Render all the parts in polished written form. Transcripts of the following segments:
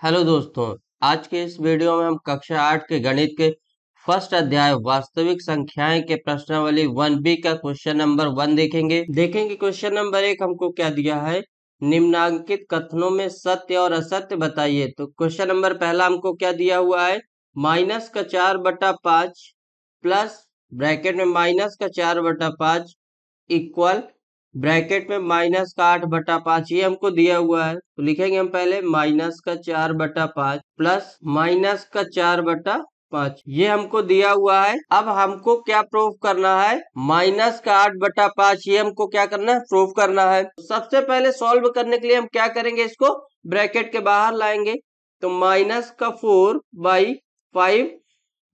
Hello दोस्तों, आज के इस वीडियो में हम कक्षा 8 के गणित के फर्स्ट अध्याय वास्तविक संख्याएं के प्रश्नावली 1B का क्वेश्चन नंबर 1 देखेंगे क्वेश्चन नंबर 1 हमको क्या दिया है। निम्नांकित कथनों में सत्य और असत्य बताइए। तो क्वेश्चन नंबर पहला हमको क्या दिया हुआ है, माइनस का 4/5 प्लस ब्रैकेट में माइनस का 4/5 इक्वल ब्रैकेट में माइनस का 8/5 ये हमको दिया हुआ है। तो लिखेंगे हम पहले माइनस का 4/5 प्लस माइनस का 4/5 ये हमको दिया हुआ है। अब हमको क्या प्रूव करना है, माइनस का 8/5 ये हमको क्या करना है, प्रूव करना है। सबसे पहले सॉल्व करने के लिए हम क्या करेंगे, इसको ब्रैकेट के बाहर लाएंगे। तो माइनस का 4/5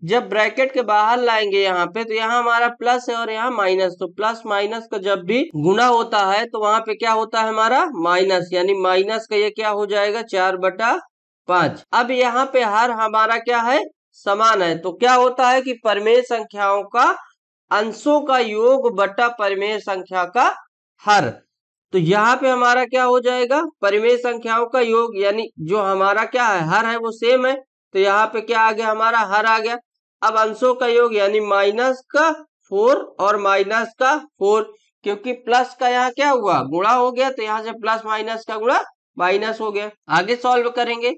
जब ब्रैकेट के बाहर लाएंगे यहाँ पे, तो यहाँ हमारा प्लस है और यहाँ माइनस। तो प्लस माइनस का जब भी गुना होता है तो वहां पे क्या होता है, हमारा माइनस, यानी माइनस का ये क्या हो जाएगा 4/5। अब यहाँ पे हर हमारा क्या है, समान है। तो क्या होता है कि परिमेय संख्याओं का अंशों का योग बटा परिमेय संख्या का हर। तो यहाँ पे हमारा क्या हो जाएगा, परिमेय संख्याओं का योग, यानी जो हमारा क्या है हर है वो सेम है। तो यहाँ पे क्या आ गया, हमारा हर आ गया। अब अंशों का योग यानी माइनस का 4 और माइनस का 4, क्योंकि प्लस का यहाँ क्या हुआ, गुणा हो गया। तो यहाँ से प्लस माइनस का गुणा माइनस हो गया। आगे सॉल्व करेंगे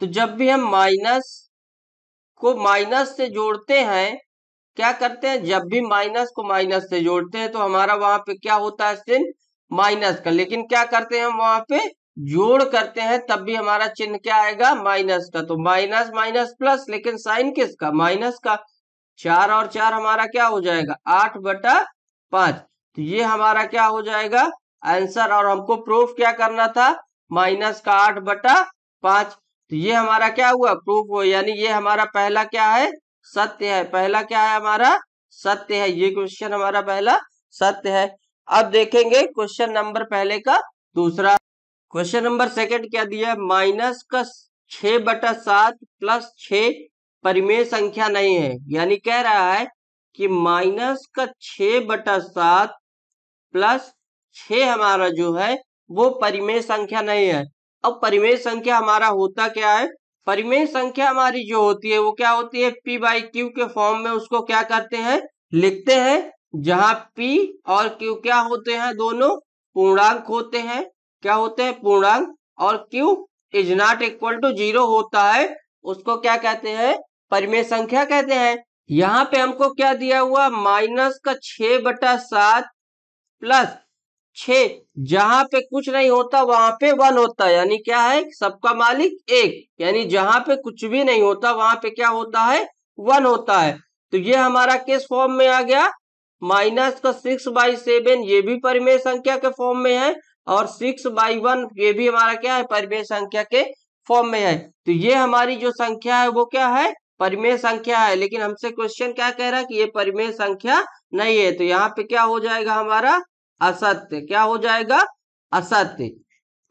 तो जब भी हम माइनस को माइनस से जोड़ते हैं, क्या करते हैं, जब भी माइनस को माइनस से जोड़ते हैं तो हमारा वहां पे क्या होता है, चिन्ह माइनस का। लेकिन क्या करते हैं हम वहां पे जोड़ करते हैं, तब भी हमारा चिन्ह क्या आएगा, माइनस का। तो माइनस माइनस प्लस, लेकिन साइन किसका, माइनस का। 4 और 4 हमारा क्या हो जाएगा 8/5। तो ये हमारा क्या हो जाएगा आंसर। और हमको प्रूफ क्या करना था, माइनस का 8/5। तो ये हमारा क्या हुआ, प्रूफ हुआ, यानी ये हमारा पहला क्या है, सत्य है। पहला क्या है हमारा, सत्य है। ये क्वेश्चन हमारा पहला सत्य है। अब देखेंगे क्वेश्चन नंबर पहले का दूसरा। क्वेश्चन नंबर सेकंड क्या दिया है, माइनस का 6/7 प्लस 6 परिमेय संख्या नहीं है। यानी कह रहा है कि माइनस का 6/7 प्लस 6 हमारा जो है वो परिमेय संख्या नहीं है। अब परिमेय संख्या हमारा होता क्या है, परिमेय संख्या हमारी जो होती है वो क्या होती है, p/q के फॉर्म में उसको क्या करते हैं, लिखते हैं। जहां p और q क्या होते हैं, दोनों पूर्णांक होते हैं। क्या होते हैं, पूर्णांक। और q is not equal to 0 होता है, उसको क्या कहते हैं, परिमेय संख्या कहते हैं। यहाँ पे हमको क्या दिया हुआ, माइनस का 6/7 प्लस 6, जहां पे कुछ नहीं होता वहां पे 1 होता है। यानी क्या है, सबका मालिक एक, यानी जहां पे कुछ भी नहीं होता वहां पे क्या होता है, 1 होता है। तो ये हमारा किस फॉर्म में आ गया, माइनस का 6/7 ये भी परिमेय संख्या के फॉर्म में है, और 6/1 ये भी हमारा क्या है, परिमेय संख्या के फॉर्म में है। तो ये हमारी जो संख्या है वो क्या है, परिमेय संख्या है। लेकिन हमसे क्वेश्चन क्या कह रहा है कि ये परिमेय संख्या नहीं है। तो यहाँ पे क्या हो जाएगा हमारा, असत्य। क्या हो जाएगा, असत्य।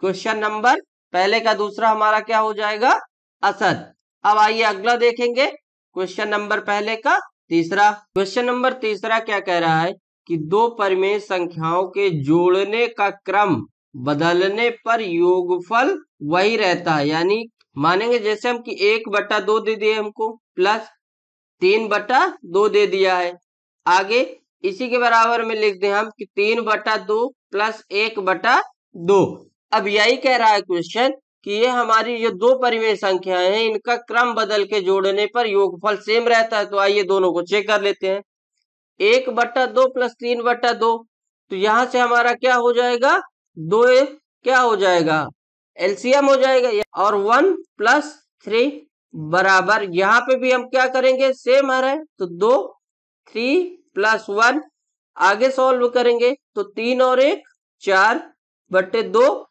क्वेश्चन नंबर पहले का दूसरा हमारा क्या हो जाएगा, असत्य। अब आइए अगला देखेंगे, क्वेश्चन नंबर पहले का तीसरा। क्वेश्चन नंबर तीसरा क्या कह रहा है कि दो परिमेय संख्याओं के जोड़ने का क्रम बदलने पर योगफल वही रहता है। यानी मानेंगे जैसे हम कि 1/2 दे दिए हमको, प्लस 3/2 दे दिया है। आगे इसी के बराबर में लिख दें हम कि 3/2 प्लस 1/2। अब यही कह रहा है क्वेश्चन कि ये हमारी जो दो परिमेय संख्याएं हैं इनका क्रम बदल के जोड़ने पर योगफल सेम रहता है। तो आइए दोनों को चेक कर लेते हैं। 1/2 प्लस 3/2, तो यहां से हमारा क्या हो जाएगा, 2 क्या हो जाएगा, एलसीएम हो जाएगा। और 1 प्लस 3 बराबर, यहाँ पे भी हम क्या करेंगे, सेम हर है। तो 2 3 प्लस 1, आगे सॉल्व करेंगे तो 3 और 1 4/2,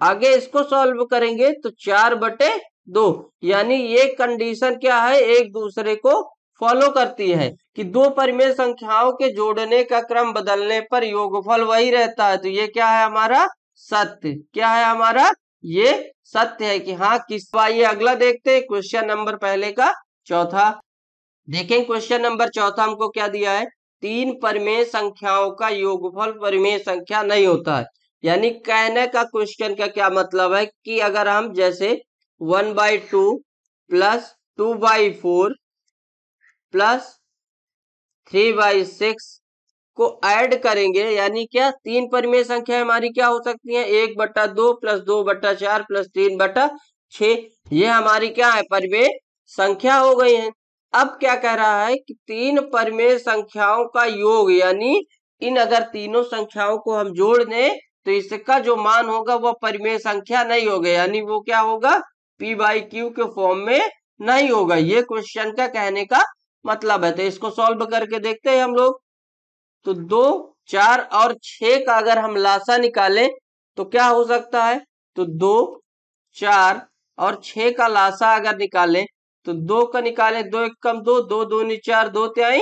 आगे इसको सॉल्व करेंगे तो 4/2। यानी ये कंडीशन क्या है, एक दूसरे को फॉलो करती है कि दो परिमेय संख्याओं के जोड़ने का क्रम बदलने पर योगफल वही रहता है। तो ये क्या है हमारा, सत्य। क्या है हमारा, ये सत्य है कि हाँ किस। आइए अगला देखते हैं, क्वेश्चन नंबर पहले का चौथा। देखें क्वेश्चन नंबर चौथा हमको क्या दिया है, तीन परिमेय संख्याओं का योगफल परिमेय संख्या नहीं होता है। यानी कहने का क्वेश्चन का क्या मतलब है कि अगर हम जैसे 1/2 प्लस 2/4 प्लस 3/6 को ऐड करेंगे, यानी क्या, तीन परिमेय संख्या हमारी क्या हो सकती है, 1/2 प्लस 2/4 प्लस 3/6। ये हमारी क्या है, परिमेय संख्या हो गई है। अब क्या कह रहा है कि तीन परिमेय संख्याओं का योग, यानी इन अगर तीनों संख्याओं को हम जोड़ दें तो इसका जो मान होगा वह परिमेय संख्या नहीं होगा, यानी वो क्या होगा, p/q के फॉर्म में नहीं होगा। ये क्वेश्चन का कहने का मतलब है। तो इसको सॉल्व करके देखते हैं हम लोग। तो 2, 4 और 6 का अगर हम लासा निकालें तो क्या हो सकता है, तो 2, 4 और 6 का लासा अगर निकालें तो 2 का निकालें, 2 एक कम 2, 2 दूनी 4, 2 तिहाई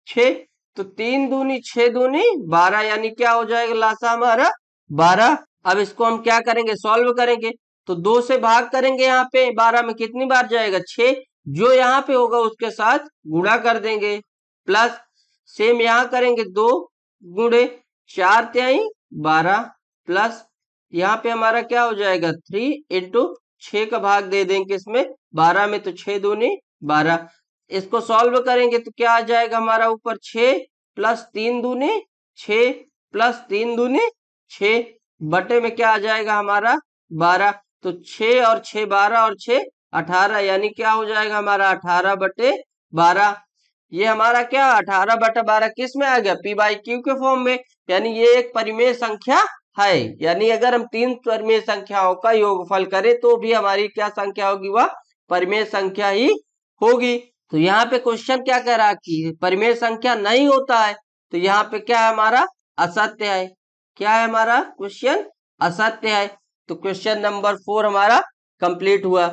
6, तो 3 दूनी 6 दूनी 12, यानी क्या हो जाएगा लासा हमारा 12। अब इसको हम क्या करेंगे, सॉल्व करेंगे। तो 2 से भाग करेंगे, यहाँ पे 12 में कितनी बार जाएगा, 6, जो यहाँ पे होगा उसके साथ गुणा कर देंगे, प्लस सेम यहाँ करेंगे, 2 गुणे 4 तिहाई 12 प्लस यहाँ पे हमारा क्या हो जाएगा, 3 इंटू 6 का भाग दे देंगे इसमें 12 में, तो 6 दूनी 12। इसको सॉल्व करेंगे तो क्या आ जाएगा हमारा ऊपर 6 प्लस 3 दूनी 6 प्लस 3 दूनी 6 बटे में क्या आ जाएगा हमारा 12। तो 6 और 6 12 और 6 18, यानी क्या हो जाएगा हमारा 18/12। ये हमारा क्या 18/12 किस में आ गया, p/q के फॉर्म में, यानी ये एक परिमेय संख्या है। यानी अगर हम तीन परिमेय संख्याओं का योगफल करें तो भी हमारी क्या संख्या होगी, वह परिमेय संख्या ही होगी। तो यहाँ पे क्वेश्चन क्या कह रहा है कि परिमेय संख्या नहीं होता है, तो यहाँ पे क्या है हमारा असत्य है। क्या है हमारा क्वेश्चन, असत्य है। तो क्वेश्चन नंबर 4 हमारा कंप्लीट हुआ।